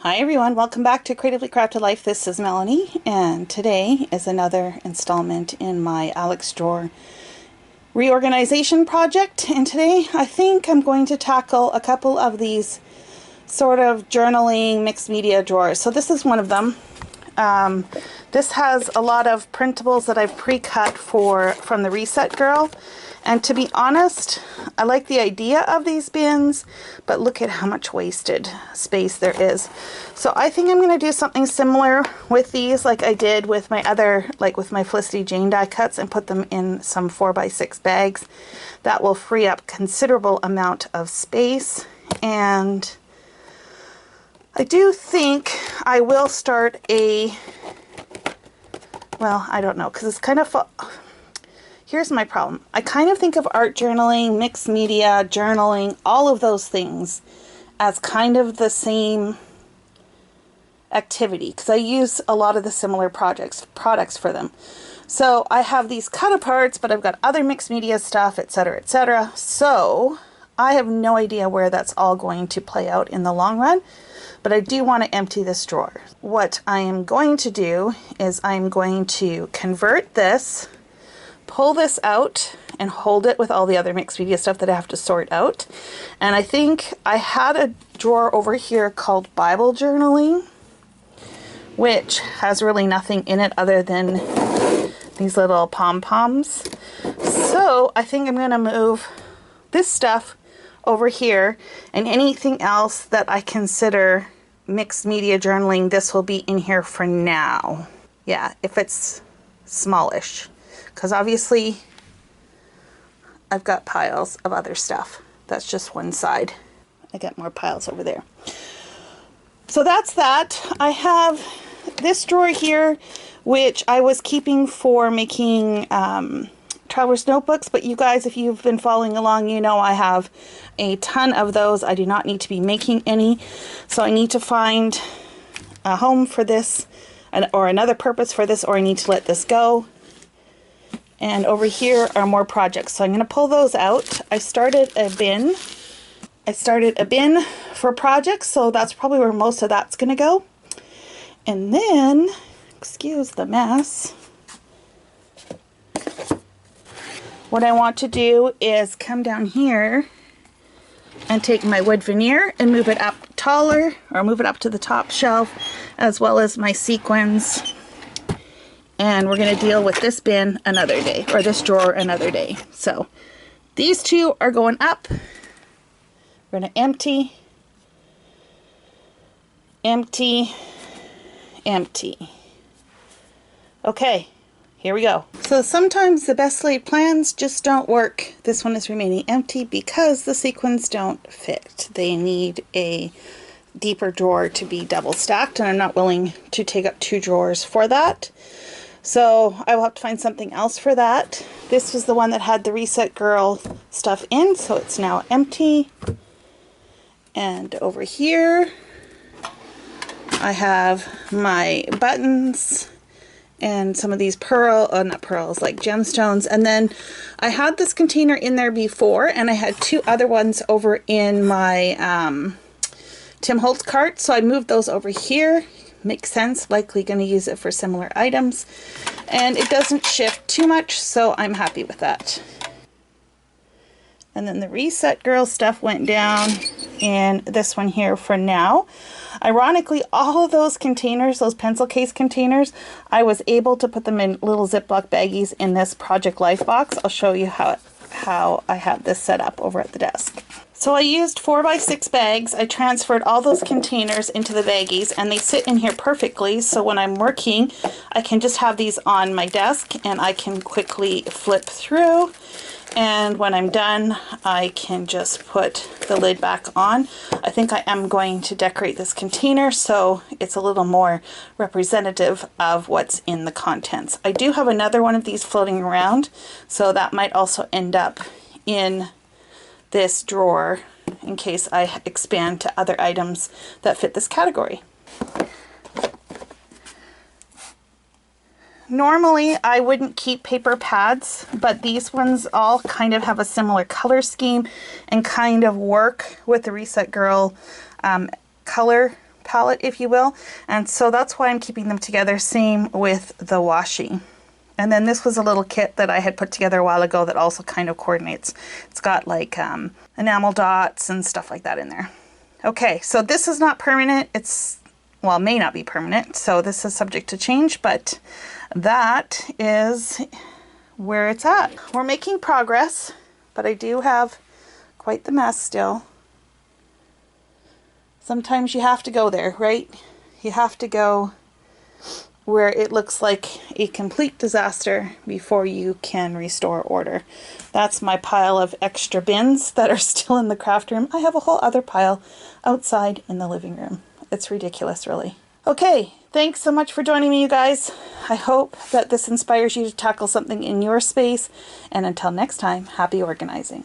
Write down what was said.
Hi everyone, welcome back to Creatively Crafted Life. This is Melanie, and today is another installment in my Alex drawer reorganization project. And today I think I'm going to tackle a couple of these sort of journaling mixed media drawers. So this is one of them. This has a lot of printables that I've pre-cut from the Reset Girl. And to be honest, I like the idea of these bins, but look at how much wasted space there is. So I think I'm going to do something similar with these like I did with my other, like with my Felicity Jane die cuts, and put them in some 4x6 bags. That will free up considerable amount of space. And I do think I will start well, I don't know, because it's kind of here's my problem. I kind of think of art journaling, mixed media, journaling, all of those things as kind of the same activity, because I use a lot of the similar products for them. So I have these cut aparts, but I've got other mixed media stuff, etc., etc. So I have no idea where that's all going to play out in the long run, but I do want to empty this drawer. What I am going to do is I'm going to convert this, pull this out, and hold it with all the other mixed media stuff that I have to sort out. And I think I had a drawer over here called Bible Journaling, which has really nothing in it other than these little pom-poms. So I think I'm going to move this stuff over here, and anything else that I consider mixed media journaling, this will be in here for now. Yeah, if it's smallish, because obviously I've got piles of other stuff. That's just one side. I got more piles over there. So that's that. I have this drawer here, which I was keeping for making traveler's notebooks, but you guys, if you've been following along, you know I have a ton of those. I do not need to be making any, so I need to find a home for this, or another purpose for this, or I need to let this go. And over here are more projects, so I'm going to pull those out. I started a bin for projects, so that's probably where most of that's going to go. And then, excuse the mess, what I want to do is come down here and take my wood veneer and move it up taller, or move it up to the top shelf, as well as my sequins. And we're going to deal with this bin another day, or this drawer another day. So these two are going up. We're going to empty, empty, empty. Okay. Here we go. So sometimes the best laid plans just don't work. This one is remaining empty because the sequins don't fit. They need a deeper drawer to be double stacked, and I'm not willing to take up 2 drawers for that. So I will have to find something else for that. This was the one that had the Reset Girl stuff in, so it's now empty. And over here I have my buttons and some of these not pearls, like gemstones. And then I had this container in there before, and I had 2 other ones over in my Tim Holtz cart, so I moved those over here. Makes sense, likely going to use it for similar items, and it doesn't shift too much, so I'm happy with that. And then the Reset Girl stuff went down in this one here for now. Ironically, all of those containers, those pencil case containers, I was able to put them in little Ziploc baggies in this Project Life box. I'll show you how I have this set up over at the desk. So I used 4x6 bags. I transferred all those containers into the baggies, and they sit in here perfectly, so when I'm working I can just have these on my desk and I can quickly flip through, and when I'm done I can just put the lid back on. I think I am going to decorate this container so it's a little more representative of what's in the contents. I do have another one of these floating around, so that might also end up in this drawer in case I expand to other items that fit this category. Normally I wouldn't keep paper pads, but these ones all kind of have a similar color scheme and kind of work with the Reset Girl color palette, if you will. And so that's why I'm keeping them together. Same with the washi. And then this was a little kit that I had put together a while ago that also kind of coordinates. It's got like enamel dots and stuff like that in there. Okay, so this is not permanent. It's, well, may not be permanent. So this is subject to change, but that is where it's at. We're making progress, but I do have quite the mess still. Sometimes you have to go there, right? You have to go where it looks like a complete disaster before you can restore order. That's my pile of extra bins that are still in the craft room. I have a whole other pile outside in the living room. It's ridiculous, really. Okay, thanks so much for joining me, you guys. I hope that this inspires you to tackle something in your space. And until next time, happy organizing.